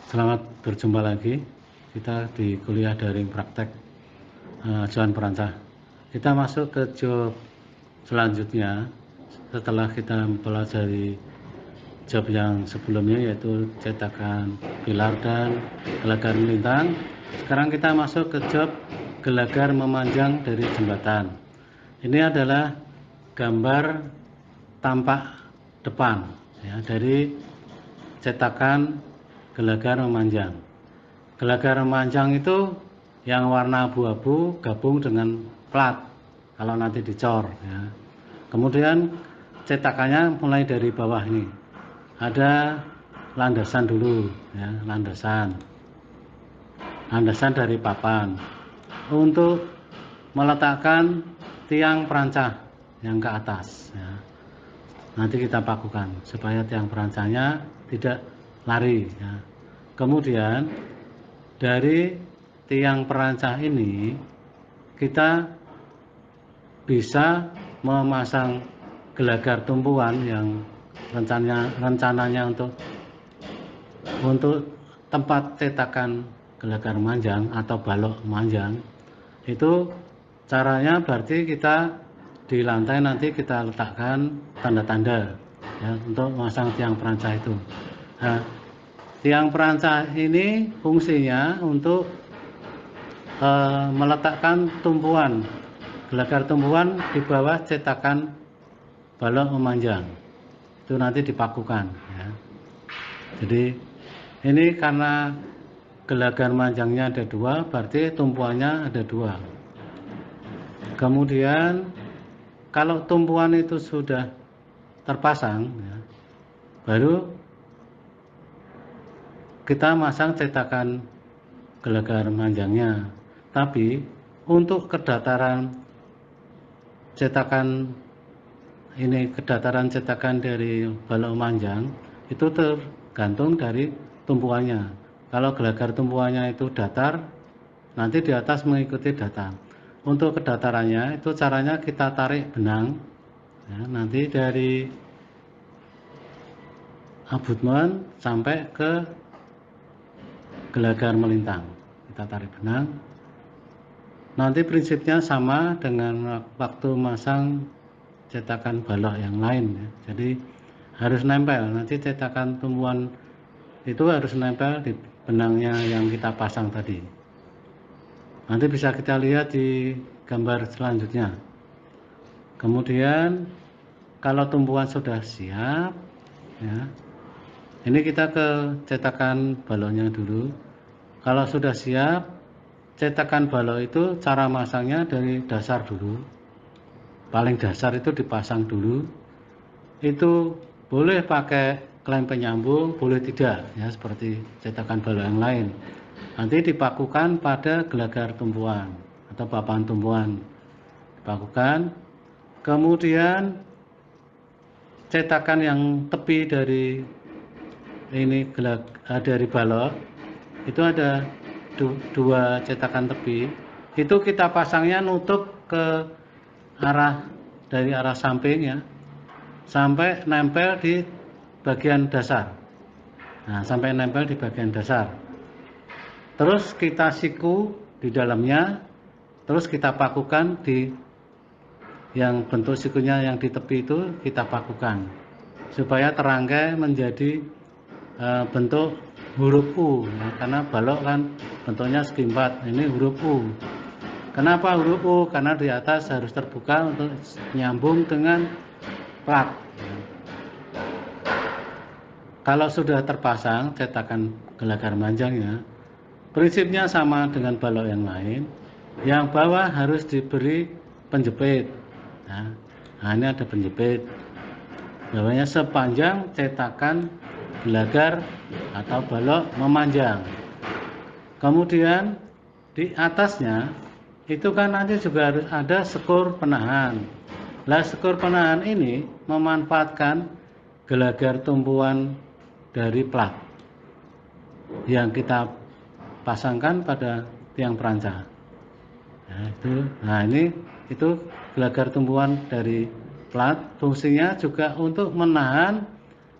Selamat berjumpa lagi. Kita di kuliah daring praktek ajuan perancah. Kita masuk ke job selanjutnya setelah kita mempelajari job yang sebelumnya, yaitu cetakan pilar dan gelagar melintang. Sekarang kita masuk ke job gelagar memanjang dari jembatan. Ini adalah gambar tampak depan ya, dari cetakan gelagar memanjang. Gelagar memanjang itu yang warna abu-abu gabung dengan plat kalau nanti dicor ya. Kemudian cetakannya mulai dari bawah ini. Ada landasan dulu ya, landasan dari papan untuk meletakkan tiang perancah yang ke atas ya. Nanti kita pakukan supaya tiang perancahnya tidak lari ya. Kemudian dari tiang perancah ini kita bisa memasang gelagar tumpuan yang rencananya untuk tempat cetakan gelagar manjang atau balok manjang. Itu caranya berarti kita di lantai nanti kita letakkan tanda-tanda ya, untuk memasang tiang perancah itu. Nah, tiang perancah ini fungsinya untuk meletakkan tumpuan gelagar tumpuan di bawah cetakan balok memanjang. Itu nanti dipakukan ya. Jadi ini karena gelagar manjangnya ada dua, berarti tumpuannya ada dua. Kemudian kalau tumpuan itu sudah terpasang ya, baru kita masang cetakan gelagar manjangnya. Tapi untuk kedataran cetakan dari balok manjang itu tergantung dari tumpuannya. Kalau gelagar tumpuannya itu datar, nanti di atas mengikuti datar. Untuk kedatarannya itu caranya kita tarik benang ya, nanti dari abutmen sampai ke gelagar melintang. Kita tarik benang. Nanti prinsipnya sama dengan waktu masang cetakan balok yang lain ya. Jadi harus nempel, nanti cetakan tumpuan itu harus nempel di benangnya yang kita pasang tadi. Nanti bisa kita lihat di gambar selanjutnya. Kemudian kalau tumpuan sudah siap ya, ini kita ke cetakan baloknya dulu. Kalau sudah siap, cetakan balok itu cara masangnya dari dasar dulu. Paling dasar itu dipasang dulu. Itu boleh pakai klem penyambung, boleh tidak ya, seperti cetakan balok yang lain. Nanti dipakukan pada gelagar tumpuan atau papan tumpuan. Dipakukan. Kemudian cetakan yang tepi dari dari balok itu ada dua cetakan tepi. Itu kita pasangnya nutup ke dari arah samping ya, sampai nempel di bagian dasar. Nah, sampai nempel di bagian dasar. Terus kita siku di dalamnya, terus kita pakukan di yang bentuk sikunya yang di tepi itu kita pakukan supaya terangkai menjadi bentuk huruf U ya, karena balok kan bentuknya segi empat, ini huruf U. Kenapa huruf U? Karena di atas harus terbuka untuk nyambung dengan plat. Kalau sudah terpasang cetakan gelagar manjangnya, prinsipnya sama dengan balok yang lain. Yang bawah harus diberi penjepit. Nah, ini ada penjepit. Bawahnya sepanjang cetakan gelagar atau balok memanjang. Kemudian di atasnya itu kan nanti juga harus ada skor penahan. Nah, skor penahan ini memanfaatkan gelagar tumpuan dari plat yang kita pasangkan pada tiang perancah. Nah, itu gelagar tumpuan dari plat, fungsinya juga untuk menahan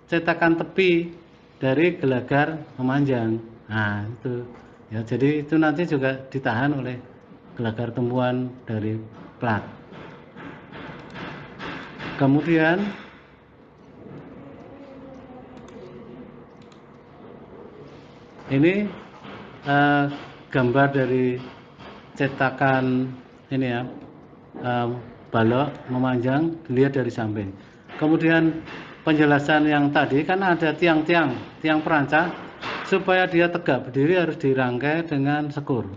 cetakan tepi dari gelagar memanjang. Nah, itu ya, jadi itu nanti juga ditahan oleh gelagar tumpuan dari plat. Kemudian ini gambar dari cetakan ini ya, balok memanjang dilihat dari samping. Kemudian penjelasan yang tadi kan ada tiang perancah, supaya dia tegak berdiri harus dirangkai dengan sekur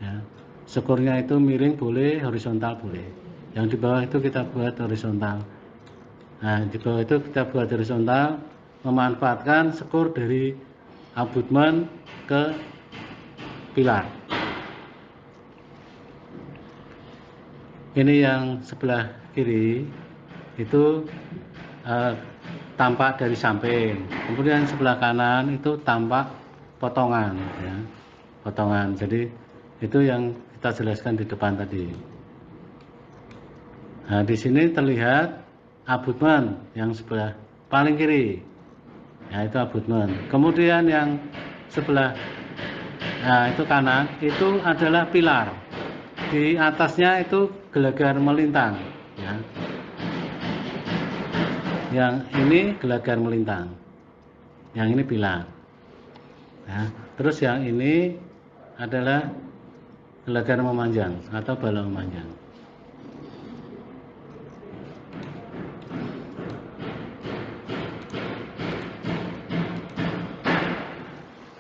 ya. Sekurnya itu miring boleh, horizontal boleh. Yang di bawah itu kita buat horizontal. Nah, di bawah itu kita buat horizontal, memanfaatkan sekur dari abutmen ke pilar. Ini yang sebelah kiri itu tampak dari samping. Kemudian sebelah kanan itu tampak potongan ya. Potongan. Jadi itu yang kita jelaskan di depan tadi. Nah, di sini terlihat abutmen yang sebelah paling kiri. Ya, itu abutmen. Kemudian yang sebelah itu kanan itu adalah pilar. Di atasnya itu gelagar melintang ya. Yang ini gelagar melintang, yang ini pilar ya. Terus yang ini adalah gelagar memanjang atau balok memanjang.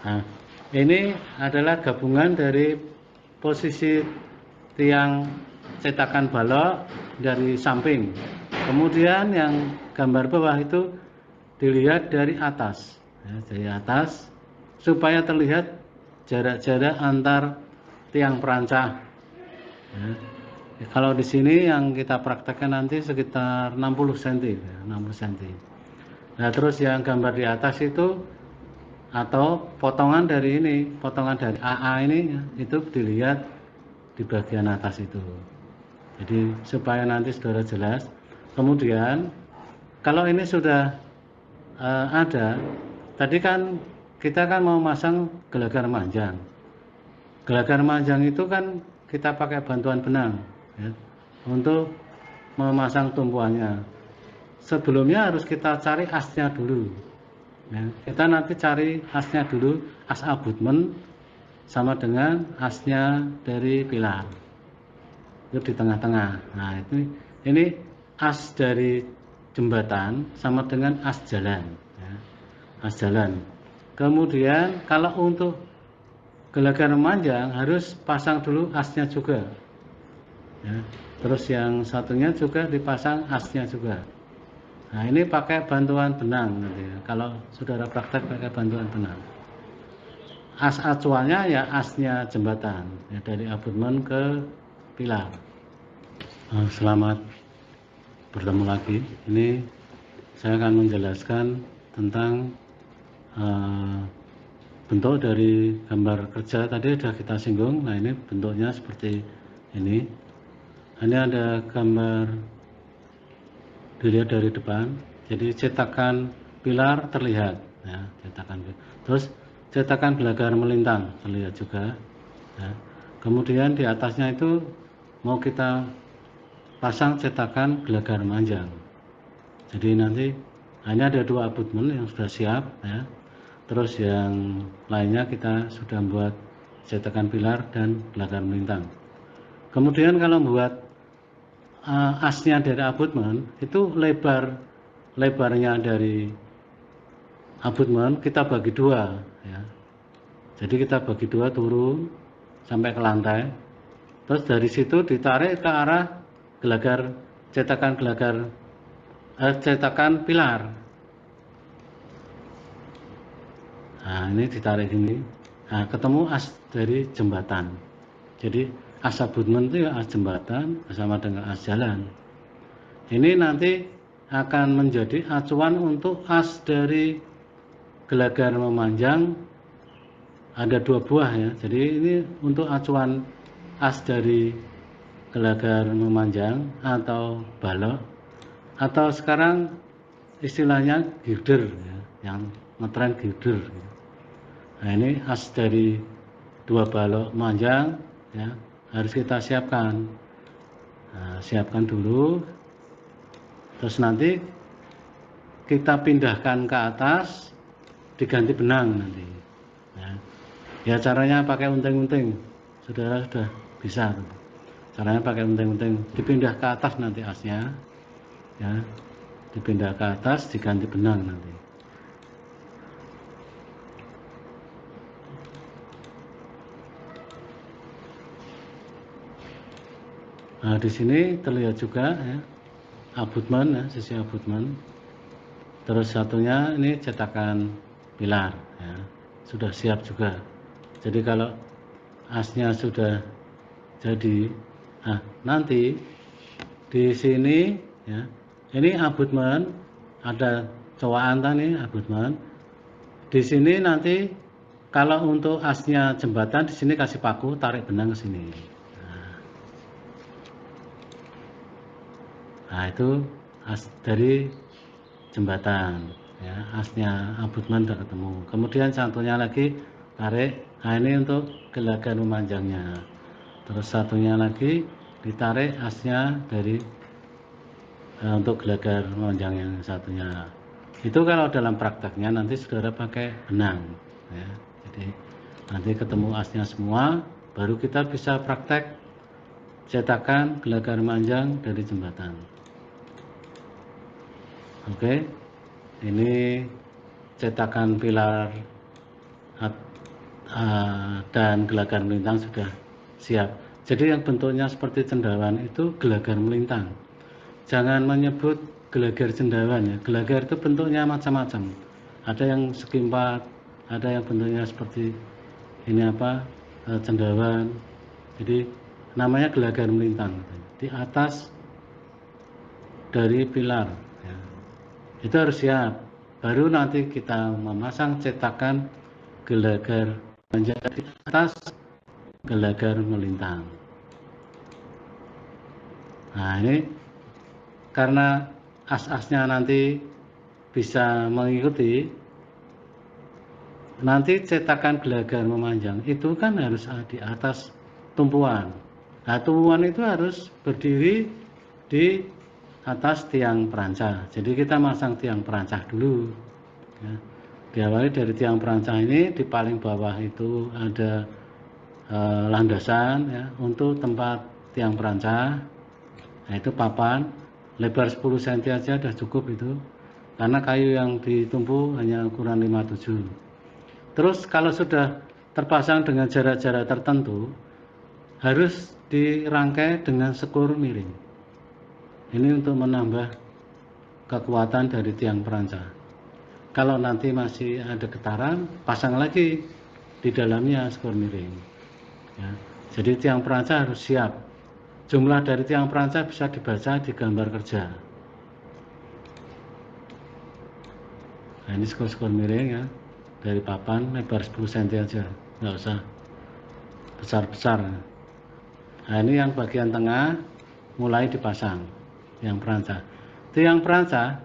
Nah, ini adalah gabungan dari posisi tiang cetakan balok dari samping. Kemudian yang gambar bawah itu dilihat dari atas ya, dari atas supaya terlihat jarak-jarak antar tiang perancah ya. Kalau di sini yang kita praktekkan nanti sekitar 60 cm ya, 60 cm. Nah, terus yang gambar di atas itu atau potongan dari ini, potongan dari AA ini ya, itu dilihat di bagian atas itu. Jadi supaya nanti saudara jelas. Kemudian kalau ini sudah ada, tadi kan kita kan mau masang gelagar manjang. Gelagar manjang itu kan kita pakai bantuan benang ya, untuk memasang tumpuannya. Sebelumnya harus kita cari asnya dulu ya. Kita nanti cari asnya dulu, as abutmen sama dengan asnya dari pilar itu di tengah-tengah. Nah, ini as dari jembatan sama dengan as jalan ya. As jalan. Kemudian kalau untuk gelagar memanjang harus pasang dulu asnya juga ya. Terus yang satunya juga dipasang asnya juga. Nah, ini pakai bantuan benang nanti ya. Kalau saudara praktek pakai bantuan benang. As acuannya ya asnya jembatan ya, dari abutmen ke pilar. Selamat bertemu lagi. Ini saya akan menjelaskan tentang bentuk dari gambar kerja tadi sudah kita singgung. Nah, ini bentuknya seperti ini. Ini ada gambar dilihat dari depan. Jadi cetakan pilar terlihat ya, cetakan. Terus cetakan gelagar melintang terlihat juga ya. Kemudian di atasnya itu mau kita pasang cetakan gelagar manjang. Jadi nanti hanya ada 2 abutmen yang sudah siap ya. Terus yang lainnya kita sudah membuat cetakan pilar dan gelagar melintang. Kemudian kalau membuat asnya dari abutmen itu lebarnya dari abutmen kita bagi 2 ya. Jadi kita bagi 2 turun sampai ke lantai. Terus dari situ ditarik ke arah cetakan pilar. Nah, ini ditarik ini. Nah, ketemu as dari jembatan. Jadi as abutmen itu ya as jembatan bersama dengan as jalan. Ini nanti akan menjadi acuan untuk as dari gelagar memanjang, ada 2 buah ya. Jadi ini untuk acuan as dari gelagar memanjang atau balok, atau sekarang istilahnya girder ya, yang ngetren girder. Nah, ini as dari 2 balok memanjang ya, harus kita siapkan. Nah, siapkan dulu, terus nanti kita pindahkan ke atas, diganti benang nanti ya, caranya pakai unting-unting, saudara sudah bisa. Caranya pakai unting-unting, dipindah ke atas nanti asnya ya, dipindah ke atas, diganti benang nanti. Nah, di sini terlihat juga ya, abutmen ya, sisi abutmen. Terus satunya ini cetakan pilar ya, sudah siap juga. Jadi kalau asnya sudah jadi, nah nanti di sini ya, ini abutmen, ada cowakan tadi abutmen. Di sini nanti kalau untuk asnya jembatan, di sini kasih paku, tarik benang ke sini. Nah, itu as dari jembatan ya, asnya abutmen sudah ketemu. Kemudian satunya lagi tarik. Nah, ini untuk gelagar memanjangnya. Terus satunya lagi ditarik asnya dari untuk gelagar memanjang yang satunya. Itu kalau dalam prakteknya nanti saudara pakai benang ya. Jadi nanti ketemu asnya semua, baru kita bisa praktek cetakan gelagar memanjang dari jembatan. Oke, ini cetakan pilar dan gelagar melintang sudah siap. Jadi yang bentuknya seperti cendawan itu gelagar melintang. Jangan menyebut gelagar cendawan ya. Gelagar itu bentuknya macam-macam. Ada yang segi 4, ada yang bentuknya seperti ini cendawan. Jadi namanya gelagar melintang. Di atas dari pilar ya. Itu harus siap, baru nanti kita memasang cetakan gelagar memanjang di atas gelagar melintang. Nah, ini karena as-asnya nanti bisa mengikuti, nanti cetakan gelagar memanjang itu kan harus di atas tumpuan. Nah, tumpuan itu harus berdiri di atas tiang perancah. Jadi kita masang tiang perancah dulu ya. Diawali dari tiang perancah ini, di paling bawah itu ada landasan ya, untuk tempat tiang perancah. Nah, itu papan lebar 10 cm aja sudah cukup itu, karena kayu yang ditumpu hanya ukuran 57. Terus kalau sudah terpasang dengan jarak-jarak tertentu, harus dirangkai dengan sekur miring. Ini untuk menambah kekuatan dari tiang perancah. Kalau nanti masih ada getaran, pasang lagi di dalamnya skor miring ya. Jadi tiang perancah harus siap. Jumlah dari tiang perancah bisa dibaca di gambar kerja. Nah, ini skor miring ya, dari papan lebar 10 cm aja, nggak usah besar-besar. Nah, ini yang bagian tengah mulai dipasang tiang perancah. Tiang perancah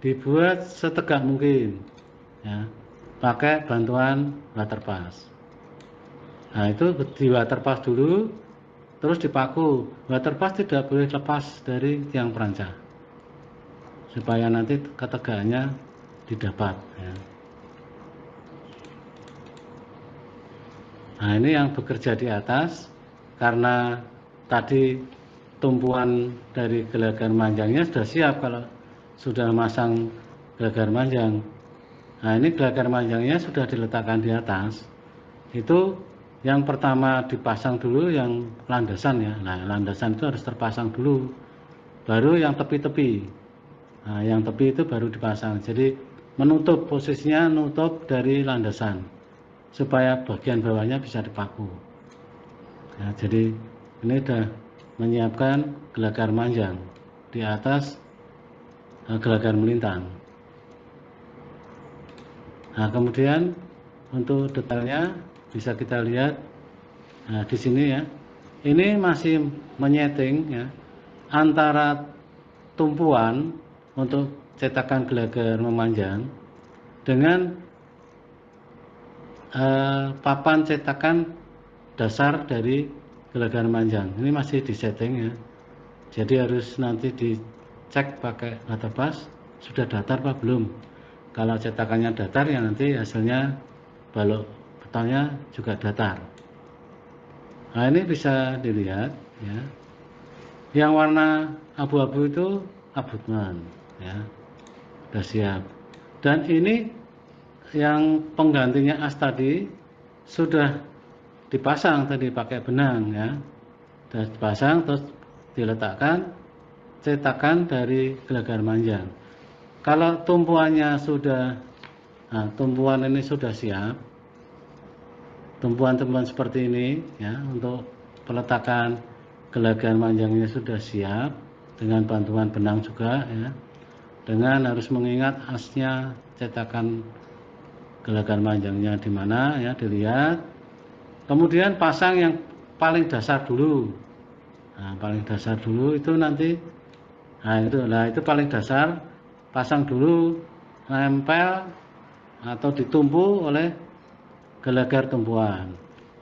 dibuat setegak mungkin ya, pakai bantuan waterpass. Nah, itu di waterpass dulu, terus dipaku. Waterpass tidak boleh lepas dari tiang perancah, supaya nanti ketegangannya didapat ya. Nah, ini yang bekerja di atas, karena tadi tumpuan dari gelagar manjangnya sudah siap kalau sudah masang gelagar manjang. Nah, ini gelagar manjangnya sudah diletakkan di atas. Itu yang pertama dipasang dulu yang landasan ya. Nah, landasan itu harus terpasang dulu, baru yang tepi-tepi. Nah, yang tepi itu baru dipasang. Jadi menutup, posisinya nutup dari landasan, supaya bagian bawahnya bisa dipaku. Nah, jadi ini sudah menyiapkan gelagar manjang di atas gelagar melintang. Nah, kemudian untuk detailnya bisa kita lihat. Nah, di sini ya, ini masih menyeting ya, antara tumpuan untuk cetakan gelagar memanjang dengan papan cetakan dasar dari gelagar manjang. Ini masih di setting ya. Jadi harus nanti dicek pakai database sudah datar apa belum. Kalau cetakannya datar ya nanti hasilnya balok betonnya juga datar. Nah ini bisa dilihat ya. Yang warna abu-abu itu abutment ya, sudah siap. Dan ini yang penggantinya as tadi sudah dipasang tadi pakai benang ya, sudah dipasang terus diletakkan cetakan dari gelagar manjang. Kalau tumpuannya sudah, nah, tumpuan ini sudah siap, tumpuan-tumpuan seperti ini ya, untuk peletakan gelagar manjangnya sudah siap dengan bantuan benang juga ya, dengan harus mengingat asnya cetakan gelagar manjangnya di mana ya, dilihat. Kemudian pasang yang paling dasar dulu. Nah, paling dasar dulu itu nanti, nah itu paling dasar, pasang dulu, nempel atau ditumpu oleh gelagar tumpuan.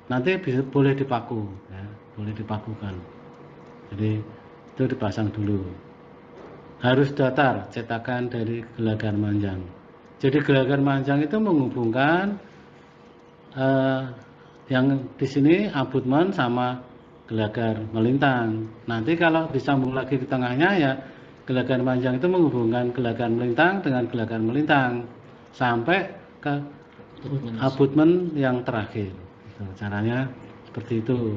Nanti boleh dipaku, ya, boleh dipakukan. Jadi itu dipasang dulu. Harus datar cetakan dari gelagar manjang. Jadi gelagar manjang itu menghubungkan yang di sini abutment sama gelagar melintang. Nanti kalau disambung lagi di tengahnya ya, gelagar manjang itu menghubungkan gelagar melintang dengan gelagar melintang sampai ke abutment yang terakhir. Itu, caranya seperti itu.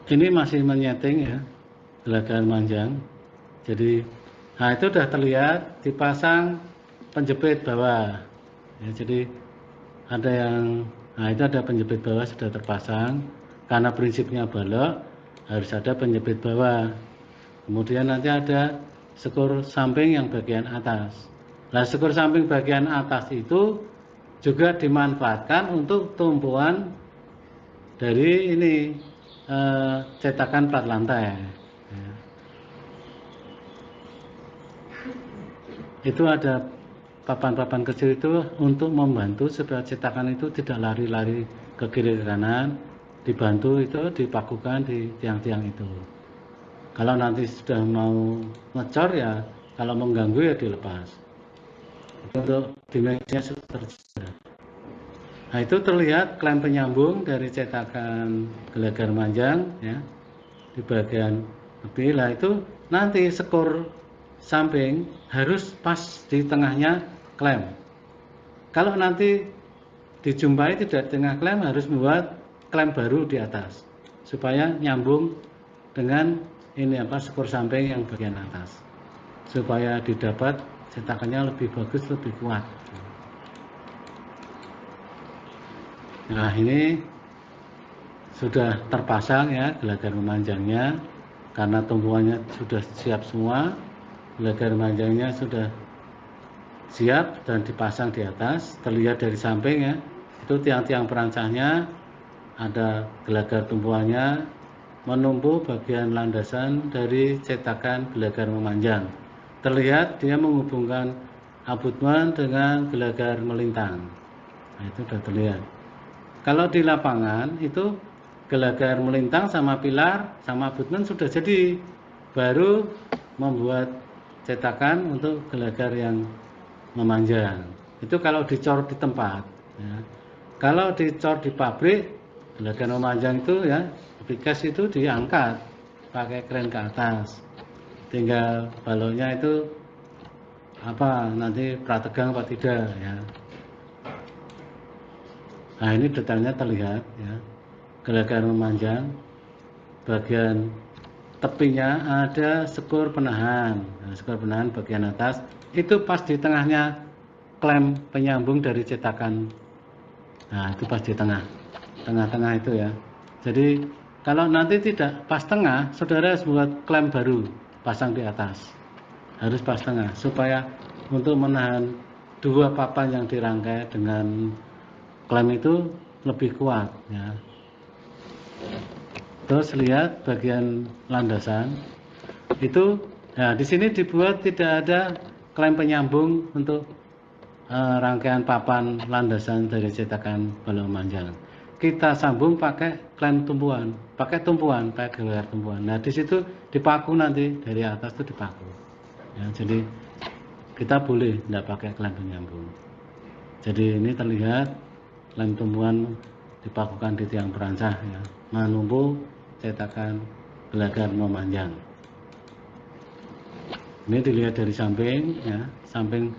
Ini masih menyeting ya, gelagar manjang. Jadi, nah itu sudah terlihat dipasang penjepit bawah. Ya, jadi ada yang, nah itu ada penjepit bawah sudah terpasang. Karena prinsipnya balok harus ada penjepit bawah. Kemudian nanti ada sekur samping yang bagian atas. Nah, sekur samping bagian atas itu juga dimanfaatkan untuk tumpuan dari ini cetakan plat lantai. Ya. Itu ada papan-papan kecil itu untuk membantu supaya cetakan itu tidak lari-lari ke kiri ke kanan, dibantu itu dipakukan di tiang-tiang itu. Kalau nanti sudah mau ngecor ya, kalau mengganggu ya dilepas. Itu untuk dimensinya tersedia. Nah itu terlihat klem penyambung dari cetakan gelagar manjang ya, di bagian lebih. Lah itu nanti skor samping harus pas di tengahnya klem. Kalau nanti dijumpai tidak di tengah klem, harus membuat klem baru di atas supaya nyambung dengan ini apa, skor samping yang bagian atas, supaya didapat cetakannya lebih bagus, lebih kuat. Nah ini sudah terpasang ya gelagar memanjangnya, karena tumpuannya sudah siap semua, gelagar memanjangnya sudah siap dan dipasang di atas. Terlihat dari samping ya, itu tiang-tiang perancahnya, ada gelagar tumpuannya menumpu bagian landasan dari cetakan gelagar memanjang. Terlihat dia menghubungkan abutment dengan gelagar melintang. Nah, itu sudah terlihat. Kalau di lapangan itu gelagar melintang sama pilar sama abutment sudah jadi, baru membuat cetakan untuk gelagar yang memanjang. Itu kalau dicor di tempat ya. Kalau dicor di pabrik, gelagar memanjang itu ya, pikas itu diangkat pakai kren ke atas, tinggal balonnya itu apa nanti prategang apa tidak ya. Nah ini detailnya terlihat ya, gelagar memanjang bagian tepinya ada skor penahan. Nah, skor penahan bagian atas itu pas di tengahnya klem penyambung dari cetakan. Nah itu pas di tengah-tengah itu ya. Jadi kalau nanti tidak pas tengah, saudara harus buat klem baru pasang di atas, harus pas tengah supaya untuk menahan dua papan yang dirangkai dengan klem itu lebih kuat ya. Terus lihat bagian landasan itu Nah, di sini dibuat tidak ada klem penyambung untuk rangkaian papan landasan dari cetakan balok memanjang. Kita sambung pakai klem tumpuan, pakai gelar tumpuan. Nah, di situ dipaku nanti dari atas itu dipaku. Ya, jadi kita boleh tidak pakai klem penyambung. Jadi ini terlihat klem tumpuan dipakukan di tiang perancah, ya, menumpu cetakan gelagar memanjang. Ini dilihat dari samping, ya, samping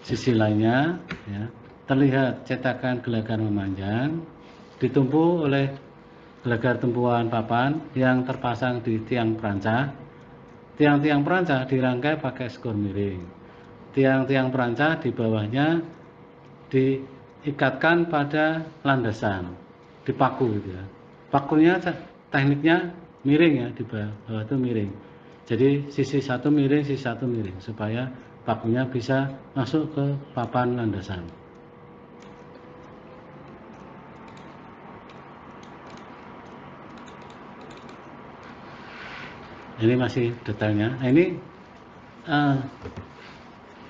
sisi lainnya, ya, terlihat cetakan gelagar memanjang ditumpu oleh gelagar tumpuan papan yang terpasang di tiang perancah. Tiang-tiang perancah dirangkai pakai skor miring. Tiang-tiang perancah di bawahnya diikatkan pada landasan, dipaku gitu ya. Pakunya tekniknya miring ya, di bawah itu miring. Jadi sisi satu miring, sisi satu miring supaya pakunya bisa masuk ke papan landasan. Ini masih detailnya. Nah, ini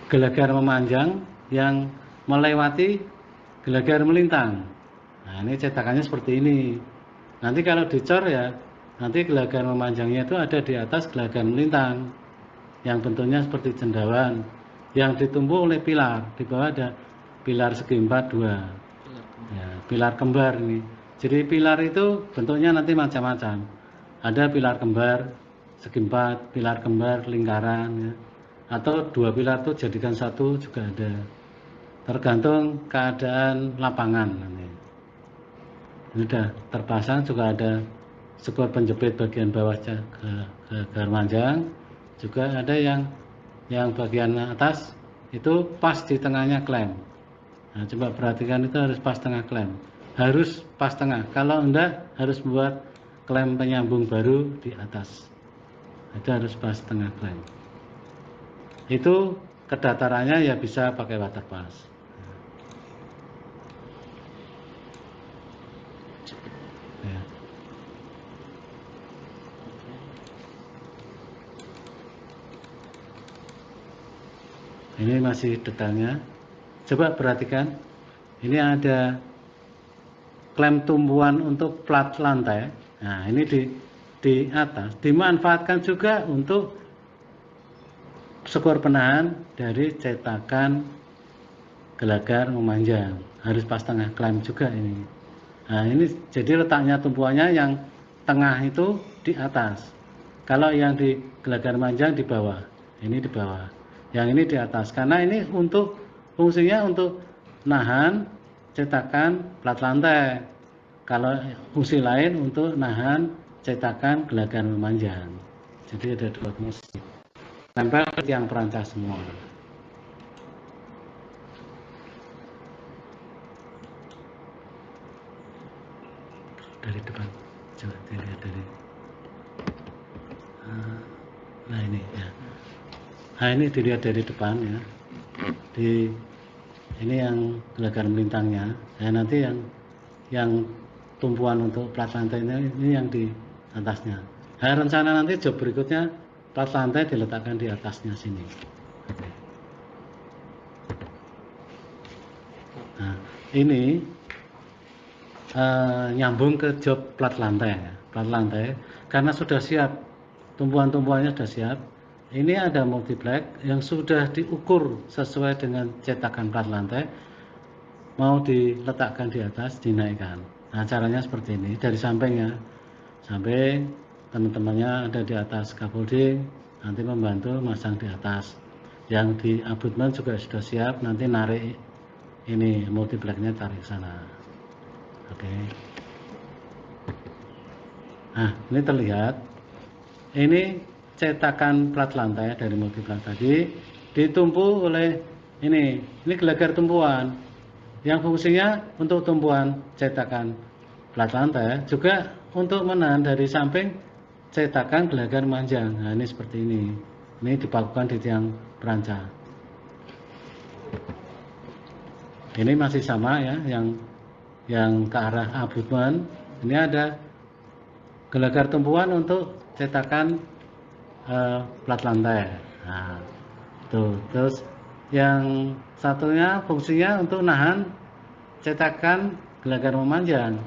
gelagar memanjang yang melewati gelagar melintang. Nah, ini cetakannya seperti ini. Nanti kalau dicor ya, nanti gelagar memanjangnya itu ada di atas gelagar melintang yang bentuknya seperti cendawan yang ditumpu oleh pilar. Di bawah ada pilar segi empat dua, ya, pilar kembar ini. Jadi pilar itu bentuknya nanti macam-macam. Ada pilar kembar segi empat, pilar kembar lingkaran, ya, atau dua pilar itu jadikan satu juga ada. Tergantung keadaan lapangan nanti. Ini sudah terpasang, juga ada skor penjepit bagian bawah gelagar manjang, juga ada yang bagian atas itu pas di tengahnya klem. Nah, coba perhatikan, itu harus pas tengah klem, harus pas tengah. Kalau enggak, harus buat klem penyambung baru di atas. Itu harus pas tengah klem. Itu kedatarannya ya bisa pakai water pas. Ya. Ini masih detailnya. Coba perhatikan, ini ada klem tumpuan untuk plat lantai. Nah, ini di atas dimanfaatkan juga untuk skor penahan dari cetakan gelagar memanjang. Harus pas tengah klem juga ini. Nah, ini jadi letaknya tumpuannya yang tengah itu di atas. Kalau yang di gelagar memanjang di bawah. Ini di bawah. Yang ini di atas. Karena ini untuk fungsinya untuk nahan cetakan plat lantai. Kalau fungsi lain untuk nahan cetakan gelagar memanjang. Jadi ada dua fungsi. Tempel ke tiang perancah semua. Dari depan, coba dilihat dari. Nah ini ya. Nah ini dilihat dari depan ya. Ini yang gelagar melintangnya. Ya, nanti yang tumpuan untuk plat lantai ini yang di atasnya. Nah, rencana nanti job berikutnya plat lantai diletakkan di atasnya sini. Oke. Nah, ini nyambung ke job plat lantai. Plat lantai karena sudah siap, tumpuan-tumpuannya sudah siap. Ini ada multiplex yang sudah diukur sesuai dengan cetakan plat lantai, mau diletakkan di atas, dinaikkan. Nah, caranya seperti ini, dari samping ya, samping teman-temannya ada di atas scaffolding, nanti membantu masang di atas. Yang di abutment juga sudah siap, nanti narik ini multiplexnya, tarik sana. Oke. Nah, ini terlihat, ini cetakan plat lantai dari multiplex tadi ditumpu oleh ini gelagar tumpuan yang fungsinya untuk tumpuan cetakan plat lantai, juga untuk menahan dari samping cetakan gelagar manjang. Nah, ini seperti ini dipakukan di tiang perancah. Ini masih sama ya, yang ke arah abutment. Ini ada gelagar tumpuan untuk cetakan plat lantai. Nah, tuh. Terus yang satunya fungsinya untuk nahan cetakan gelagar memanjang.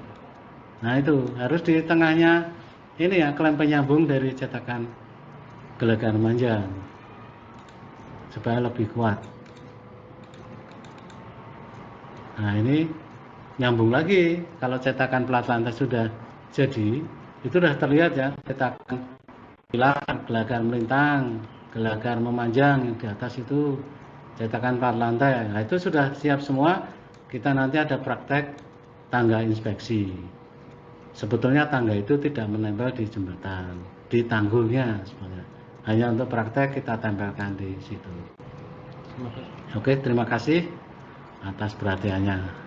Nah, itu harus di tengahnya ini ya, klem penyambung dari cetakan gelagar memanjang supaya lebih kuat. Nah, ini nyambung lagi. Kalau cetakan plat lantai sudah jadi, itu sudah terlihat ya, cetakan pilar, gelagar melintang, gelagar memanjang di atas itu cetakan plat lantai. Nah, itu sudah siap semua. Kita nanti ada praktek tangga inspeksi. Sebetulnya tangga itu tidak menempel di jembatan, di tanggulnya sebenarnya. Hanya untuk praktek kita tempelkan di situ. Oke, terima kasih atas perhatiannya.